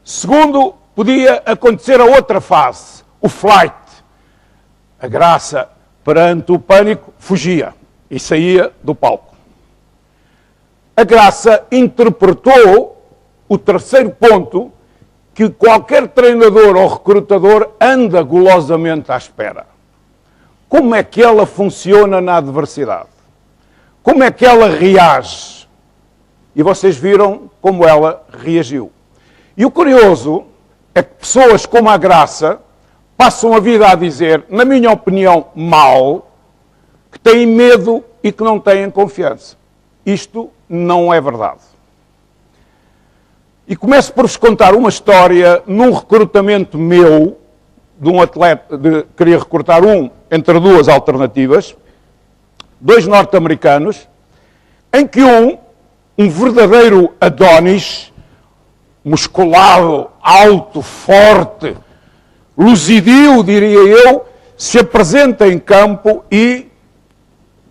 Segundo, podia acontecer a outra fase, o flight. A Graça, perante o pânico, fugia e saía do palco. A Graça interpretou o terceiro ponto, que qualquer treinador ou recrutador anda golosamente à espera. Como é que ela funciona na adversidade? Como é que ela reage? E vocês viram como ela reagiu. E o curioso é que pessoas como a Graça passam a vida a dizer, na minha opinião, mal, que têm medo e que não têm confiança. Isto não é verdade. E começo por vos contar uma história num recrutamento meu, de um atleta, queria recrutar entre duas alternativas, dois norte-americanos, em que um verdadeiro Adonis, musculado, alto, forte, luzidio, diria eu, se apresenta em campo e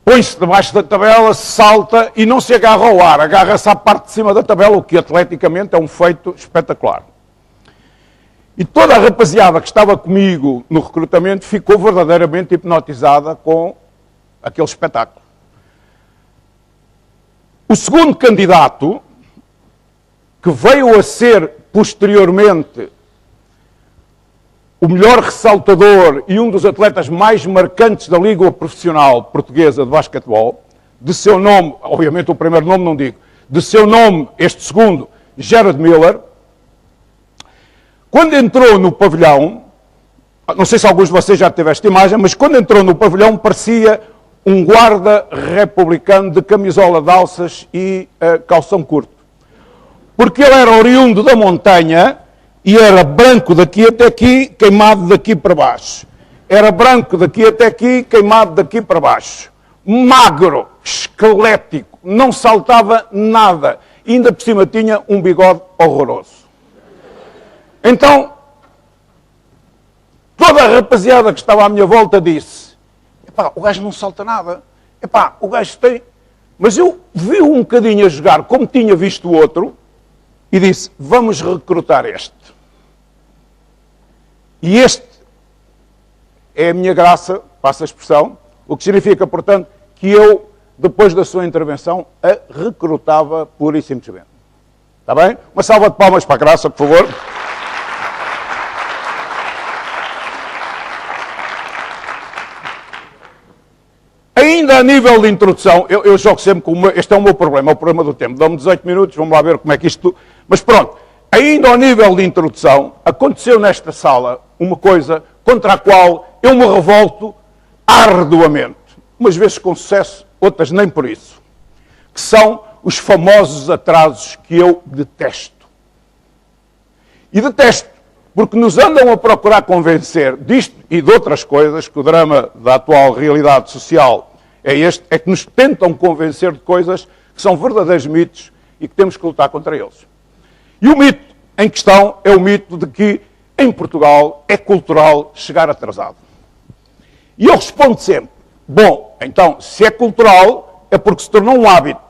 põe-se debaixo da tabela, salta e não se agarra ao ar, agarra-se à parte de cima da tabela, o que atleticamente é um feito espetacular. E toda a rapaziada que estava comigo no recrutamento ficou verdadeiramente hipnotizada com aquele espetáculo. O segundo candidato, que veio a ser posteriormente o melhor ressaltador e um dos atletas mais marcantes da Liga Profissional Portuguesa de Basquetebol, de seu nome, obviamente o primeiro nome não digo, de seu nome, este segundo, Gerard Miller, quando entrou no pavilhão, não sei se alguns de vocês já tiveram esta imagem, mas quando entrou no pavilhão parecia um guarda republicano de camisola de alças e calção curto. Porque ele era oriundo da montanha e era branco daqui até aqui, queimado daqui para baixo. Era branco daqui até aqui, queimado daqui para baixo. Magro, esquelético, não saltava nada. E ainda por cima tinha um bigode horroroso. Então, toda a rapaziada que estava à minha volta disse, epá, o gajo não salta nada. Epá, o gajo tem... Mas eu vi um bocadinho a jogar como tinha visto o outro e disse, vamos recrutar este. E este é a minha graça, passa a expressão, o que significa, portanto, que eu, depois da sua intervenção, a recrutava pura e simplesmente. Está bem? Uma salva de palmas para a Graça, por favor. Ainda a nível de introdução, eu jogo sempre com este é o meu problema, é o problema do tempo. Dão-me 18 minutos, vamos lá ver como é que isto... Mas pronto, ainda ao nível de introdução, aconteceu nesta sala uma coisa contra a qual eu me revolto arduamente. Umas vezes com sucesso, outras nem por isso. Que são os famosos atrasos que eu detesto. E detesto porque nos andam a procurar convencer disto e de outras coisas, que o drama da atual realidade social é este, é que nos tentam convencer de coisas que são verdadeiros mitos e que temos que lutar contra eles. E o mito em questão é o mito de que em Portugal é cultural chegar atrasado. E eu respondo sempre, bom, então, se é cultural, é porque se tornou um hábito.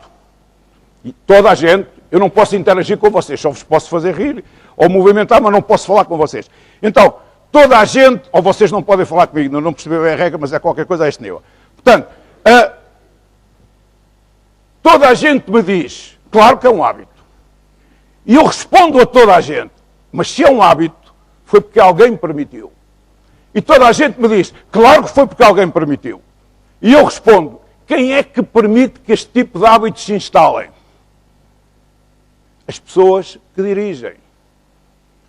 E toda a gente, eu não posso interagir com vocês, só vos posso fazer rir ou movimentar, mas não posso falar com vocês. Então, toda a gente, ou vocês não podem falar comigo, não percebeu a regra, mas é qualquer coisa a este nível. Portanto, toda a gente me diz, claro que é um hábito. E eu respondo a toda a gente, mas se é um hábito, foi porque alguém permitiu. E toda a gente me diz, claro que foi porque alguém permitiu. E eu respondo, quem é que permite que este tipo de hábitos se instalem? As pessoas que dirigem.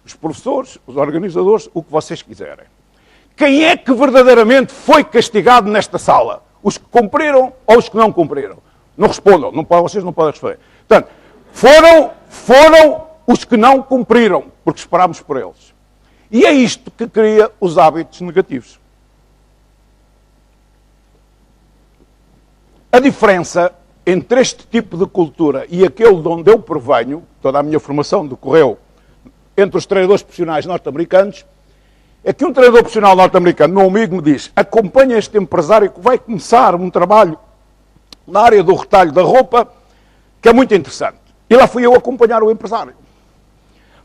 Os professores, os organizadores, o que vocês quiserem. Quem é que verdadeiramente foi castigado nesta sala? Os que cumpriram ou os que não cumpriram? Não respondam, vocês não podem responder. Portanto, foram os que não cumpriram, porque esperámos por eles. E é isto que cria os hábitos negativos. A diferença entre este tipo de cultura e aquele de onde eu provenho, toda a minha formação decorreu entre os treinadores profissionais norte-americanos, é que um treinador profissional norte-americano, meu amigo, me diz, acompanha este empresário que vai começar um trabalho na área do retalho da roupa, que é muito interessante. E lá fui eu acompanhar o empresário.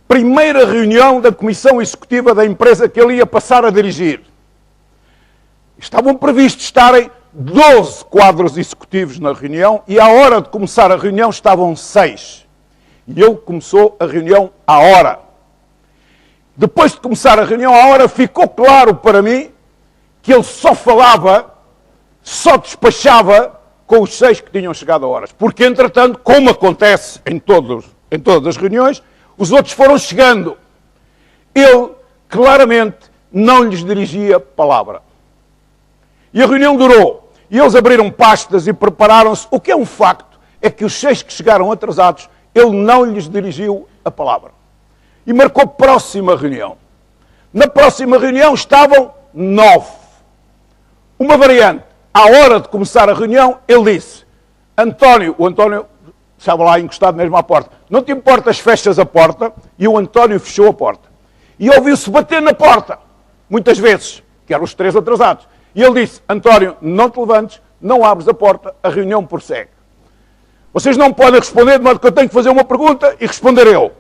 primeira reunião da Comissão Executiva da empresa que ele ia passar a dirigir. Estavam previstos estarem 12 quadros executivos na reunião e à hora de começar a reunião estavam 6. E ele começou a reunião à hora. Depois de começar a reunião à hora, ficou claro para mim que ele só falava, só despachava com os 6 que tinham chegado a horas. Porque, entretanto, como acontece em todas as reuniões, os outros foram chegando. Ele, claramente, não lhes dirigia palavra. E a reunião durou. E eles abriram pastas e prepararam-se. O que é um facto é que os 6 que chegaram atrasados, ele não lhes dirigiu a palavra. E marcou próxima reunião. Na próxima reunião estavam 9. Uma variante. À hora de começar a reunião, ele disse, o António estava lá encostado mesmo à porta, não te importas, fechas a porta, e o António fechou a porta. E ouviu-se bater na porta, muitas vezes, que eram os 3 atrasados. E ele disse, António, não te levantes, não abres a porta, a reunião prossegue. Vocês não podem responder, de modo que eu tenho que fazer uma pergunta e responder eu.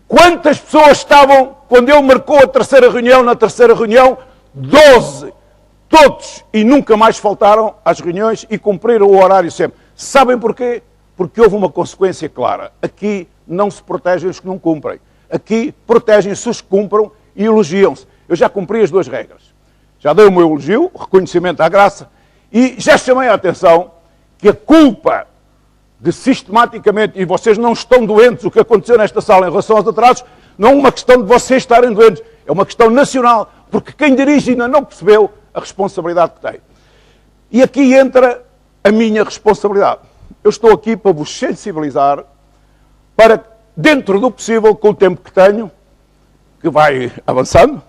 Quantas pessoas estavam, quando ele marcou a terceira reunião, na terceira reunião? 12. Todos. E nunca mais faltaram às reuniões e cumpriram o horário sempre. Sabem porquê? Porque houve uma consequência clara. Aqui não se protegem os que não cumprem. Aqui protegem-se os que cumprem e elogiam-se. Eu já cumpri as 2 regras. Já dei o meu elogio, o reconhecimento à graça, e já chamei a atenção que a culpa de sistematicamente, e vocês não estão doentes, o que aconteceu nesta sala em relação aos atrasos, não é uma questão de vocês estarem doentes, é uma questão nacional, porque quem dirige ainda não percebeu a responsabilidade que tem. E aqui entra a minha responsabilidade. Eu estou aqui para vos sensibilizar, para, dentro do possível, com o tempo que tenho, que vai avançando,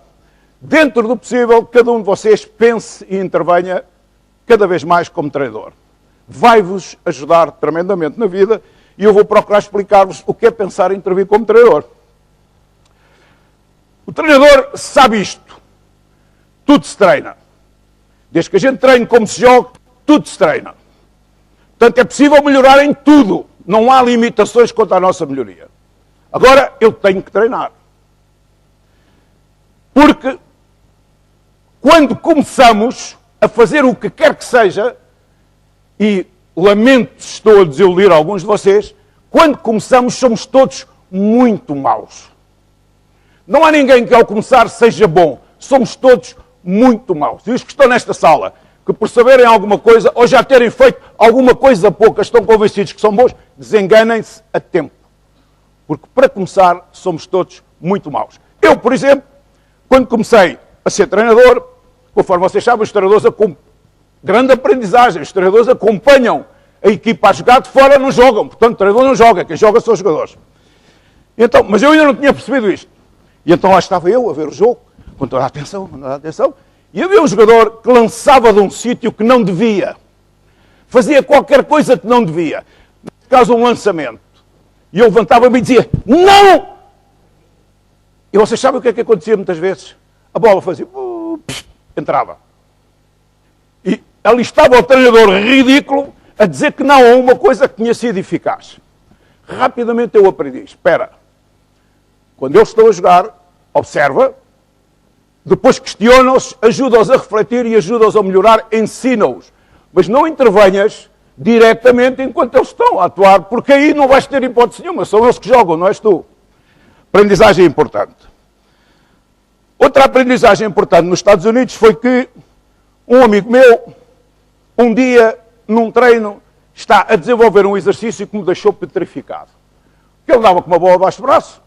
dentro do possível, cada um de vocês pense e intervenha cada vez mais como treinador. Vai-vos ajudar tremendamente na vida e eu vou procurar explicar-vos o que é pensar em intervir como treinador. O treinador sabe isto. Tudo se treina. Desde que a gente treine como se joga, tudo se treina. Portanto, é possível melhorar em tudo. Não há limitações quanto à nossa melhoria. Agora, eu tenho que treinar. Porque, quando começamos a fazer o que quer que seja, e lamento se estou a desiludir alguns de vocês, quando começamos somos todos muito maus. Não há ninguém que ao começar seja bom. Somos todos muito maus. E os que estão nesta sala, que por saberem alguma coisa, ou já terem feito alguma coisa pouca, estão convencidos que são bons, desenganem-se a tempo. Porque, para começar, somos todos muito maus. Eu, por exemplo, quando comecei a ser treinador, conforme vocês sabem, os treinadores grande aprendizagem, os treinadores acompanham a equipa a jogar, de fora não jogam. Portanto, o treinador não joga, quem joga são os jogadores. Então, mas eu ainda não tinha percebido isto. E então lá estava eu a ver o jogo, com toda a atenção, e havia um jogador que lançava de um sítio que não devia. Fazia qualquer coisa que não devia. Neste caso, um lançamento. E eu levantava-me e dizia, não! E vocês sabem o que é que acontecia muitas vezes? A bola fazia, entrava. E ali estava o treinador ridículo a dizer que não a uma coisa que tinha sido eficaz. Rapidamente eu aprendi, espera, quando eles estão a jogar, observa, depois questiona-os, ajuda-os a refletir e ajuda-os a melhorar, ensina-os. Mas não intervenhas diretamente enquanto eles estão a atuar, porque aí não vais ter hipótese nenhuma, são eles que jogam, não és tu. Aprendizagem importante. Outra aprendizagem importante nos Estados Unidos foi que um amigo meu, um dia, num treino, está a desenvolver um exercício que me deixou petrificado. Ele andava com uma bola abaixo do braço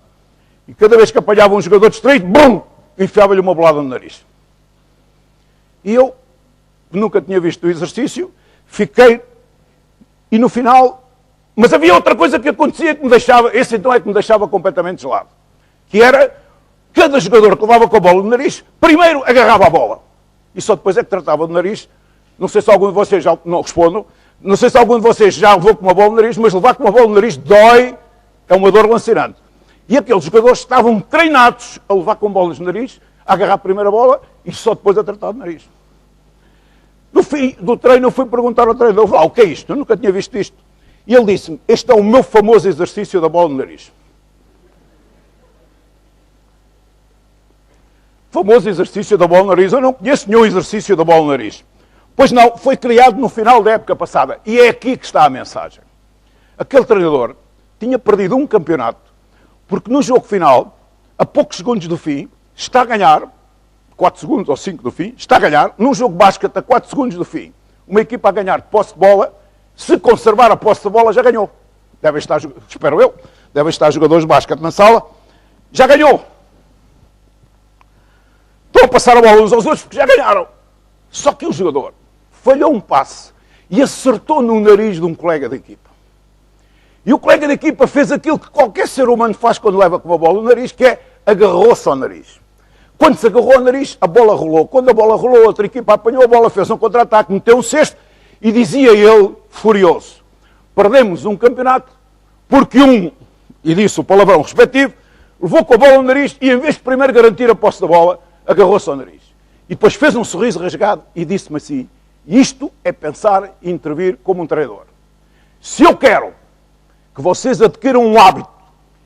e cada vez que apanhava um jogador distraído, bum, enfiava-lhe uma bolada no nariz. E eu, nunca tinha visto o exercício, fiquei, e no final, mas havia outra coisa que acontecia que me deixava, esse então é que me deixava completamente gelado, que era, cada jogador que levava com a bola no nariz, primeiro agarrava a bola, e só depois é que tratava do nariz. Não sei se algum de vocês já, não respondo, não sei se algum de vocês já levou com uma bola no nariz, mas levar com uma bola no nariz dói, é uma dor lancinante. E aqueles jogadores estavam treinados a levar com bolas no nariz, a agarrar a primeira bola e só depois a tratar do nariz. No fim do treino eu fui perguntar ao treinador, o que é isto? Eu nunca tinha visto isto. E ele disse-me, este é o meu famoso exercício da bola no nariz. famoso exercício da bola no nariz. Eu não conheço nenhum exercício da bola no nariz. Pois não, foi criado no final da época passada. E é aqui que está a mensagem. Aquele treinador tinha perdido um campeonato, porque no jogo final, a poucos segundos do fim, está a ganhar, 4 segundos ou 5 do fim, está a ganhar, num jogo de basquete a 4 segundos do fim, uma equipa a ganhar de posse de bola, se conservar a posse de bola, já ganhou. Devem estar, espero eu, devem estar jogadores de basquete na sala, já ganhou. Estão a passar a bola uns aos outros porque já ganharam. Só que o jogador falhou um passe e acertou no nariz de um colega da equipa. E o colega da equipa fez aquilo que qualquer ser humano faz quando leva com uma bola no nariz, que é agarrou-se ao nariz. Quando se agarrou ao nariz, a bola rolou. Quando a bola rolou, a outra equipa apanhou a bola, fez um contra-ataque, meteu um cesto e dizia ele, furioso, perdemos um campeonato porque e disse o palavrão respectivo, levou com a bola no nariz e em vez de primeiro garantir a posse da bola, agarrou-se ao nariz. E depois fez um sorriso rasgado e disse-me assim, isto é pensar e intervir como um treinador. Se eu quero que vocês adquiram um hábito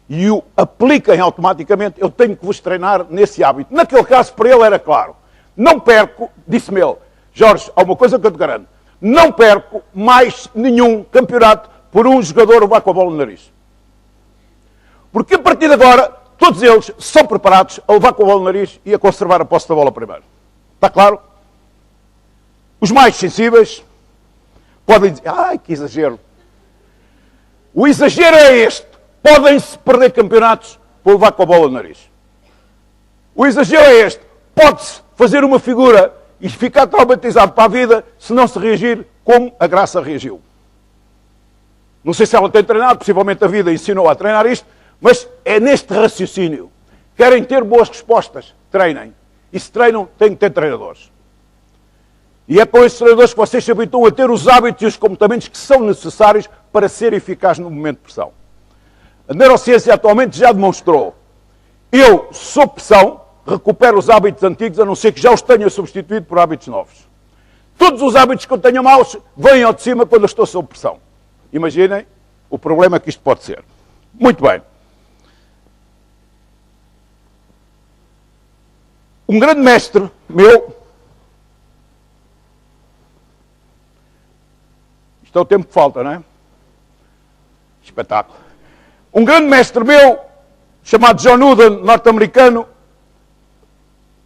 e o apliquem automaticamente, eu tenho que vos treinar nesse hábito. Naquele caso, para ele era claro. Não perco, disse-me ele, Jorge, há uma coisa que eu te garanto, não perco mais nenhum campeonato por um jogador levar com a bola no nariz. Porque a partir de agora, todos eles são preparados a levar com a bola no nariz e a conservar a posse da bola primeiro. Está claro? Os mais sensíveis podem dizer, ai, que exagero. O exagero é este. Podem-se perder campeonatos por levar com a bola no nariz. O exagero é este. Pode-se fazer uma figura e ficar traumatizado para a vida se não se reagir como a Graça reagiu. Não sei se ela tem treinado, possivelmente a vida ensinou a treinar isto, mas é neste raciocínio. Querem ter boas respostas? Treinem. E se treinam, têm que ter treinadores. E é com esses treinadores que vocês se habituam a ter os hábitos e os comportamentos que são necessários para ser eficaz no momento de pressão. A neurociência atualmente já demonstrou. Eu, sob pressão, recupero os hábitos antigos, a não ser que já os tenha substituído por hábitos novos. Todos os hábitos que eu tenho maus vêm ao de cima quando eu estou sob pressão. Imaginem o problema que isto pode ser. Muito bem. Um grande mestre meu, isto é o tempo que falta, não é? Espetáculo. Um grande mestre meu, chamado John Wooden, norte-americano,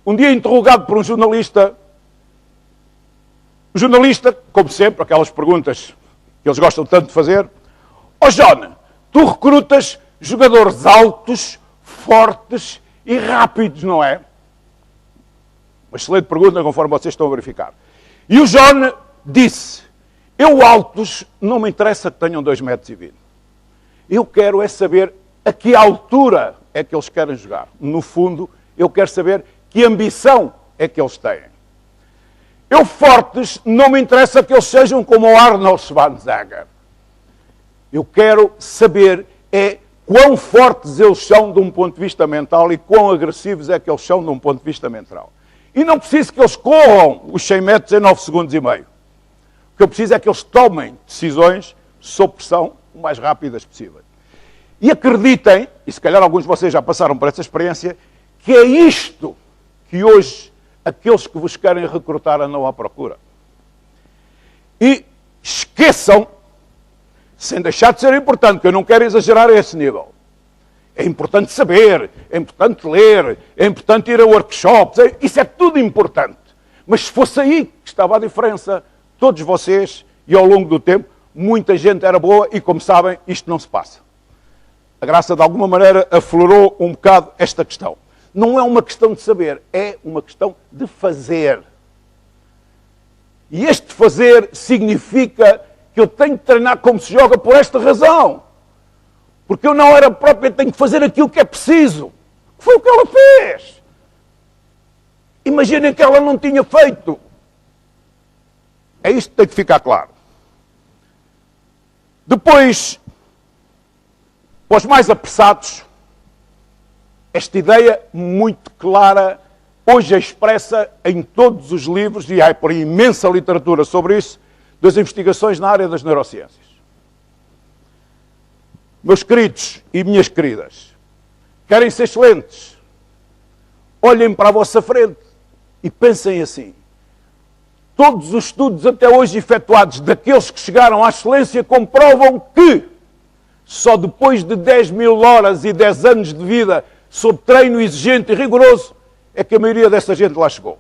um dia interrogado por um jornalista, o jornalista, como sempre, aquelas perguntas que eles gostam tanto de fazer, John, tu recrutas jogadores altos, fortes e rápidos, não é? Uma excelente pergunta, conforme vocês estão a verificar. E o John disse, eu altos não me interessa que tenham 2,20 metros. Eu quero é saber a que altura é que eles querem jogar. No fundo, eu quero saber que ambição é que eles têm. Eu fortes não me interessa que eles sejam como o Arnold Schwarzenegger. Eu quero saber quão fortes eles são de um ponto de vista mental e quão agressivos é que eles são de um ponto de vista mental. E não preciso que eles corram os 100 metros em 9 segundos e meio. O que eu preciso é que eles tomem decisões sob pressão o mais rápidas possível. E acreditem, e se calhar alguns de vocês já passaram por essa experiência, que é isto que hoje aqueles que vos querem recrutar andam à procura. E esqueçam, sem deixar de ser importante, que eu não quero exagerar a esse nível. É importante saber, é importante ler, é importante ir a workshops, isso é tudo importante. Mas se fosse aí que estava a diferença, todos vocês, e ao longo do tempo, muita gente era boa e, como sabem, isto não se passa. A Graça, de alguma maneira, aflorou um bocado esta questão. Não é uma questão de saber, é uma questão de fazer. E este fazer significa que eu tenho que treinar como se joga por esta razão. Porque eu, na hora própria, tenho que fazer aquilo que é preciso. Foi o que ela fez. Imaginem que ela não tinha feito. É isto que tem que ficar claro. Depois, para os mais apressados, esta ideia muito clara, hoje é expressa em todos os livros, e há por aí imensa literatura sobre isso, das investigações na área das neurociências. Meus queridos e minhas queridas, querem ser excelentes? olhem para a vossa frente e pensem assim. Todos os estudos até hoje efetuados daqueles que chegaram à excelência comprovam que só depois de 10.000 horas e 10 anos de vida sob treino exigente e rigoroso é que a maioria dessa gente lá chegou.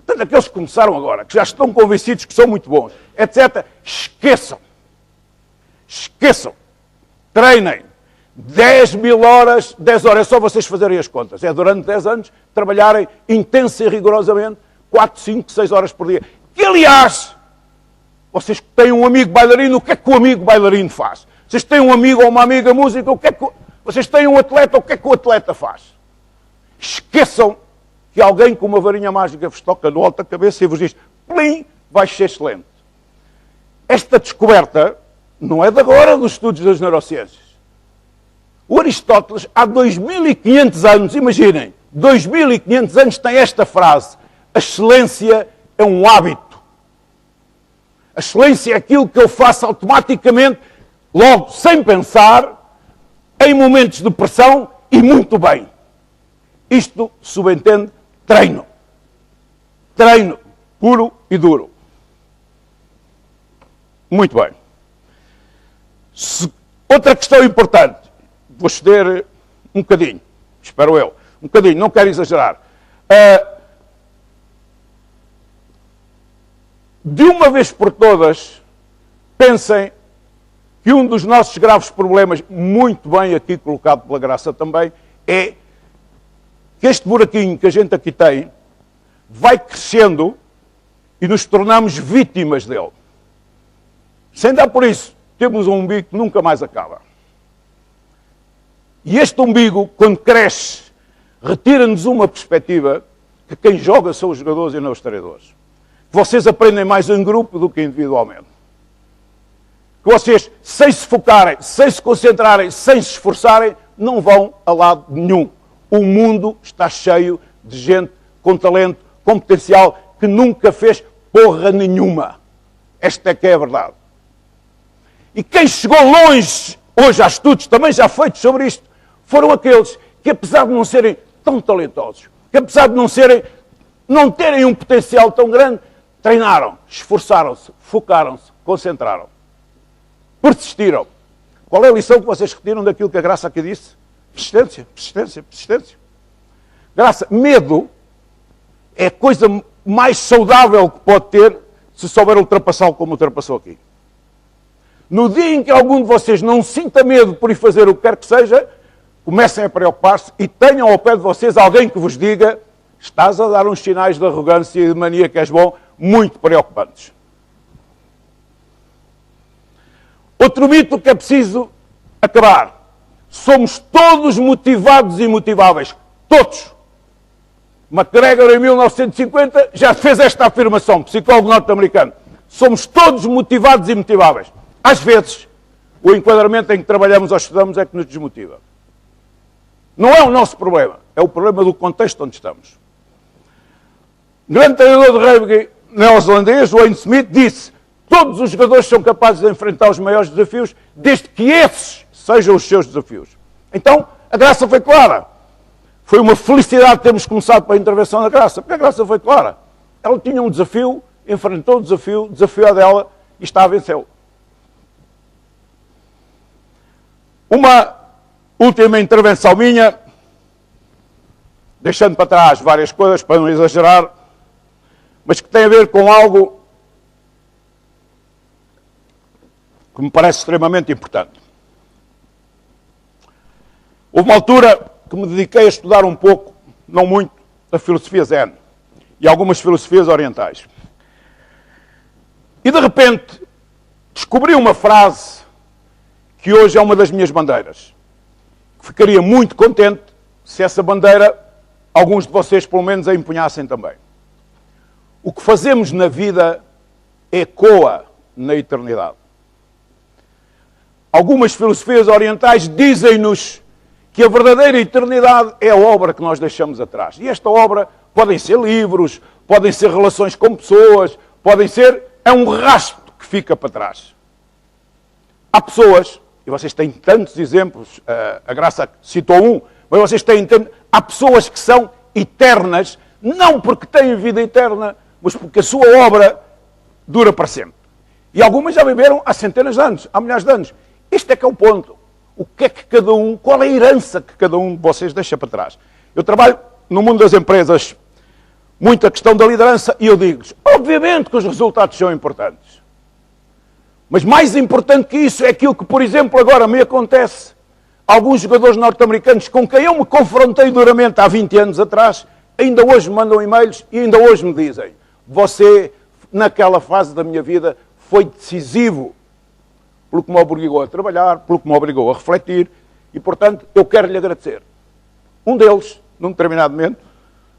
Portanto, aqueles que começaram agora, que já estão convencidos que são muito bons, etc., esqueçam. Esqueçam. Treinem. 10.000 horas, 10 horas, é só vocês fazerem as contas. É durante 10 anos trabalharem intensa e rigorosamente 4, 5, 6 horas por dia. Que, aliás, vocês têm um amigo bailarino, o que é que o amigo bailarino faz? Vocês têm um amigo ou uma amiga música, o que é que... Vocês têm um atleta, o que é que o atleta faz? Esqueçam que alguém com uma varinha mágica vos toca no alto da cabeça e vos diz, plim, vai ser excelente. Esta descoberta não é de agora dos estudos das neurociências. O Aristóteles, há 2.500 anos, imaginem, 2.500 anos tem esta frase, a excelência é um hábito. A excelência é aquilo que eu faço automaticamente, logo, sem pensar, em momentos de pressão e muito bem. Isto subentende treino. Treino puro e duro. Muito bem. Outra questão importante. Vou ceder um bocadinho, espero eu. Um bocadinho, não quero exagerar. De uma vez por todas, pensem que um dos nossos graves problemas, muito bem aqui colocado pela Graça também, é que este buraquinho que a gente aqui tem vai crescendo e nos tornamos vítimas dele. Sem dar por isso, temos um umbigo que nunca mais acaba. E este umbigo, quando cresce, retira-nos uma perspectiva que quem joga são os jogadores e não os treinadores. Vocês aprendem mais em grupo do que individualmente. Que vocês, sem se focarem, sem se concentrarem, sem se esforçarem, não vão a lado nenhum. O mundo está cheio de gente com talento, com potencial, que nunca fez porra nenhuma. Esta é que é a verdade. E quem chegou longe, hoje há estudos também já feitos sobre isto, foram aqueles que, apesar de não serem tão talentosos, que apesar de não terem um potencial tão grande, treinaram, esforçaram-se, focaram-se, concentraram. Persistiram. Qual é a lição que vocês retiram daquilo que a Graça aqui disse? Persistência, persistência, persistência. Graça, medo é a coisa mais saudável que pode ter se souber ultrapassá-lo como ultrapassou aqui. No dia em que algum de vocês não sinta medo por ir fazer o que quer que seja, comecem a preocupar-se e tenham ao pé de vocês alguém que vos diga estás a dar uns sinais de arrogância e de mania que és bom, muito preocupantes. Outro mito que é preciso acabar. Somos todos motivados e motiváveis. Todos. McGregor, em 1950, já fez esta afirmação, psicólogo norte-americano. Somos todos motivados e motiváveis. Às vezes, o enquadramento em que trabalhamos ou estudamos é que nos desmotiva. Não é o nosso problema, é o problema do contexto onde estamos. O grande treinador de rugby neozelandês, Wayne Smith, disse: todos os jogadores são capazes de enfrentar os maiores desafios, desde que esses sejam os seus desafios. Então, a Graça foi clara. Foi uma felicidade termos começado pela intervenção da Graça, porque a Graça foi clara. Ela tinha um desafio, enfrentou o desafio, desafiou a dela e está a vencê-lo. Uma última intervenção minha, deixando para trás várias coisas, para não exagerar, mas que tem a ver com algo que me parece extremamente importante. Houve uma altura que me dediquei a estudar um pouco, não muito, a filosofia Zen e algumas filosofias orientais. E de repente descobri uma frase que hoje é uma das minhas bandeiras. Ficaria muito contente se essa bandeira, alguns de vocês pelo menos a empunhassem também. O que fazemos na vida ecoa na eternidade. Algumas filosofias orientais dizem-nos que a verdadeira eternidade é a obra que nós deixamos atrás. E esta obra podem ser livros, podem ser relações com pessoas, podem ser... é um rastro que fica para trás. Há pessoas, e vocês têm tantos exemplos, a Graça citou um, mas vocês têm tantos... há pessoas que são eternas, não porque têm vida eterna, mas porque a sua obra dura para sempre. E algumas já viveram há centenas de anos, há milhares de anos. Este é que é o ponto. O que é que cada um, qual é a herança que cada um de vocês deixa para trás? Eu trabalho no mundo das empresas, muita questão da liderança, e eu digo-lhes, obviamente que os resultados são importantes. Mas mais importante que isso é aquilo que, por exemplo, agora me acontece. Alguns jogadores norte-americanos com quem eu me confrontei duramente há 20 anos atrás, ainda hoje me mandam e-mails e ainda hoje me dizem, você, naquela fase da minha vida, foi decisivo pelo que me obrigou a trabalhar, pelo que me obrigou a refletir, e, portanto, eu quero lhe agradecer. Um deles, num determinado momento,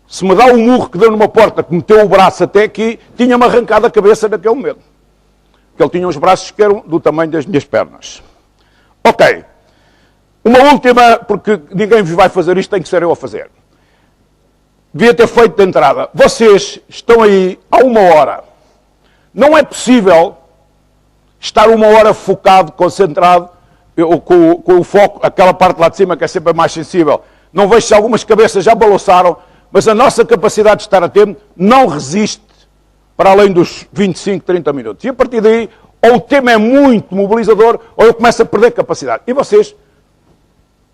se me dá um murro que deu numa porta, que meteu o braço até aqui, tinha-me arrancado a cabeça naquele momento. Porque ele tinha os braços que eram do tamanho das minhas pernas. Ok. Uma última, porque ninguém vos vai fazer isto, tem que ser eu a fazer. Devia ter feito de entrada. Vocês estão aí há 1 hora. Não é possível estar 1 hora focado, concentrado, com o foco, aquela parte lá de cima que é sempre a mais sensível. Não vejo se algumas cabeças já balançaram, mas a nossa capacidade de estar atento não resiste para além dos 25, 30 minutos. E a partir daí, ou o tema é muito mobilizador, ou eu começo a perder capacidade. E vocês,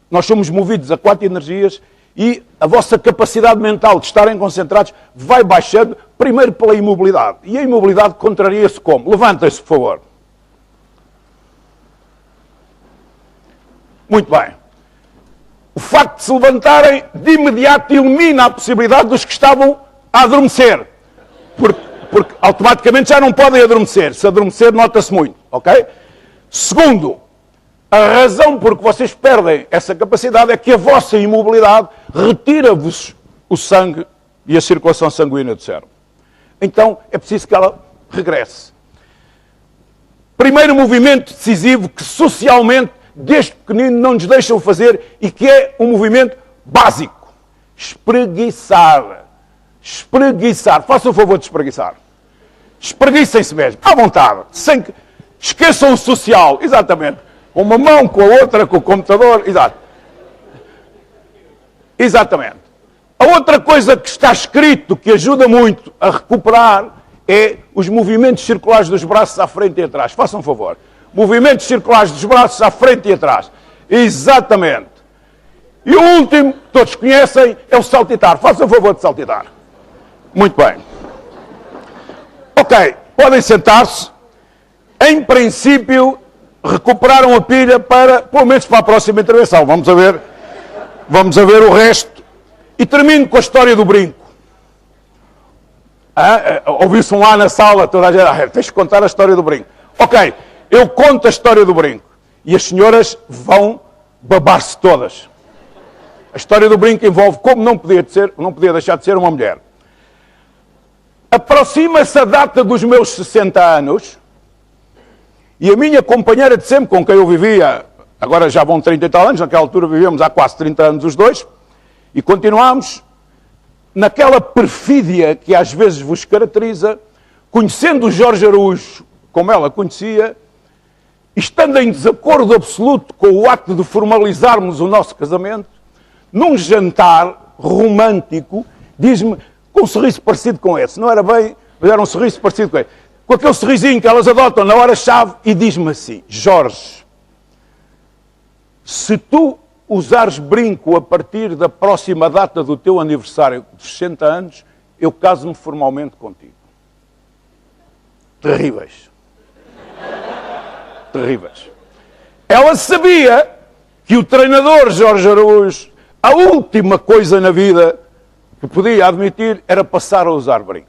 nós somos movidos a 4 energias e a vossa capacidade mental de estarem concentrados vai baixando, primeiro pela imobilidade. E a imobilidade contraria-se como? Levantem-se, por favor. Muito bem. O facto de se levantarem, de imediato, elimina a possibilidade dos que estavam a adormecer. Porque automaticamente já não podem adormecer. Se adormecer, nota-se muito. Ok? Segundo, a razão por que vocês perdem essa capacidade é que a vossa imobilidade retira-vos o sangue e a circulação sanguínea do cérebro. Então, é preciso que ela regresse. Primeiro movimento decisivo que socialmente, desde pequenino, não nos deixam fazer e que é um movimento básico. Espreguiçar. Espreguiçar. Façam o favor de espreguiçar. Espreguicem-se mesmo, à vontade. Sem que... Esqueçam o social. Exatamente. Com uma mão, com a outra, com o computador. Exato. Exatamente. A outra coisa que está escrito, que ajuda muito a recuperar, é os movimentos circulares dos braços à frente e atrás. Façam um favor. Movimentos circulares dos braços à frente e atrás. Exatamente. E o último, que todos conhecem, é o saltitar. Façam o favor de saltitar. Muito bem. Ok, podem sentar-se. Em princípio, recuperaram a pilha para, pelo menos para a próxima intervenção. Vamos a ver o resto. E termino com a história do brinco. Ouviu-se lá na sala, toda a gente, tens de contar a história do brinco. Ok, eu conto a história do brinco. E as senhoras vão babar-se todas. A história do brinco envolve como não podia deixar de ser uma mulher. Aproxima-se a data dos meus 60 anos e a minha companheira de sempre, com quem eu vivia, agora já vão 30 e tal anos, naquela altura vivíamos há quase 30 anos os dois, e continuámos naquela perfídia que às vezes vos caracteriza, conhecendo o Jorge Araújo como ela conhecia, estando em desacordo absoluto com o acto de formalizarmos o nosso casamento, num jantar romântico, diz-me, com um sorriso parecido com esse, não era bem, mas era um sorriso parecido com esse, com aquele sorrisinho que elas adotam na hora-chave, e diz-me assim, Jorge, se tu usares brinco a partir da próxima data do teu aniversário de 60 anos, eu caso-me formalmente contigo. Terríveis. Terríveis. Ela sabia que o treinador Jorge Araújo, a última coisa na vida que podia admitir era passar a usar brinco.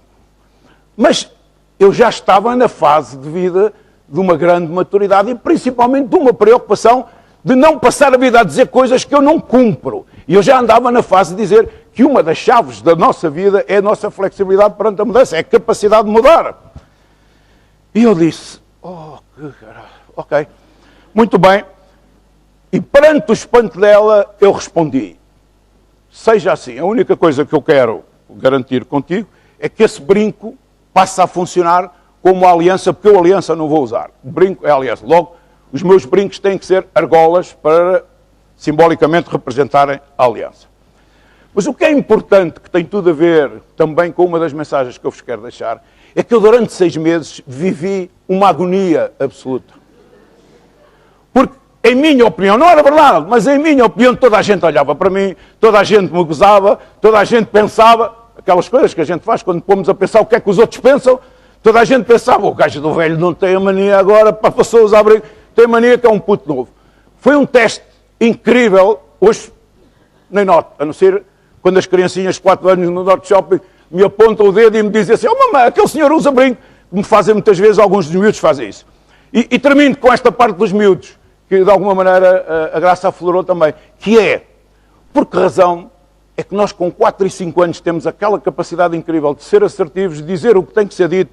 Mas eu já estava na fase de vida de uma grande maturidade e principalmente de uma preocupação de não passar a vida a dizer coisas que eu não cumpro. E eu já andava na fase de dizer que uma das chaves da nossa vida é a nossa flexibilidade perante a mudança, é a capacidade de mudar. E eu disse, que caralho, ok, muito bem. E perante o espanto dela, eu respondi, seja assim, a única coisa que eu quero garantir contigo é que esse brinco passe a funcionar como aliança, porque eu aliança não vou usar. O brinco é aliança. Logo, os meus brincos têm que ser argolas para simbolicamente representarem a aliança. Mas o que é importante, que tem tudo a ver também com uma das mensagens que eu vos quero deixar, é que eu durante 6 meses vivi uma agonia absoluta. Porque, em minha opinião, não era verdade, mas em minha opinião toda a gente olhava para mim, toda a gente me gozava, toda a gente pensava, aquelas coisas que a gente faz quando pomos a pensar o que é que os outros pensam, toda a gente pensava, o gajo do velho não tem a mania agora para passar os abrigos, tem a mania que é um puto novo. Foi um teste incrível, hoje nem noto, a não ser quando as criancinhas de 4 anos no Norte Shopping me apontam o dedo e me dizem assim, oh mamãe, aquele senhor usa brinco, me fazem muitas vezes, alguns dos miúdos fazem isso. E termino com esta parte dos miúdos, que de alguma maneira a Graça aflorou também, que é, por que razão é que nós com 4 e 5 anos temos aquela capacidade incrível de ser assertivos, de dizer o que tem que ser dito,